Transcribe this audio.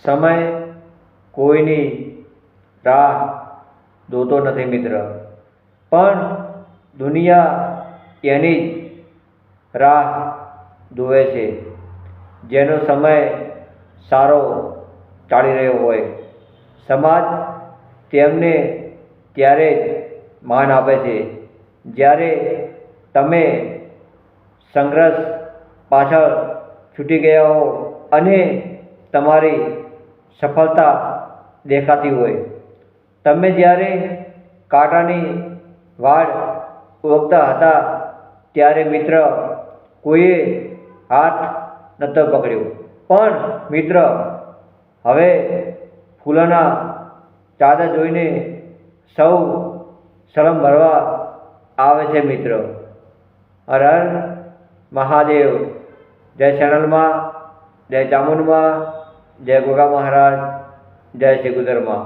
સમય કોઈની રાહ જોતો નથી મિત્ર, પણ દુનિયા એની જ રાહ જુએ છે જેનો સમય સારો ચાલી રહ્યો હોય. સમાજ તેમને ત્યારે જ માન આપે છે જ્યારે તમે સંઘર્ષ પાછળ છૂટી ગયા હો અને તમારી સફળતા દેખાતી હોય. તમે જ્યારે કાંટાની વાડ ઓળખતા હતા ત્યારે મિત્ર કોઈએ હાથ નહોતો પકડ્યો, પણ મિત્ર હવે ફૂલોના ચાદર જોઈને સૌ શરમ ભરવા આવે છે મિત્ર. હર હર મહાદેવ. જય ચેનલમાં, જય ચામુંડમાં, જય ગોગા મહારાજ, જય શ્રી ગુજરમાં.